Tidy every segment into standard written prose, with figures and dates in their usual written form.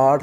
8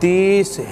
30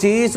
30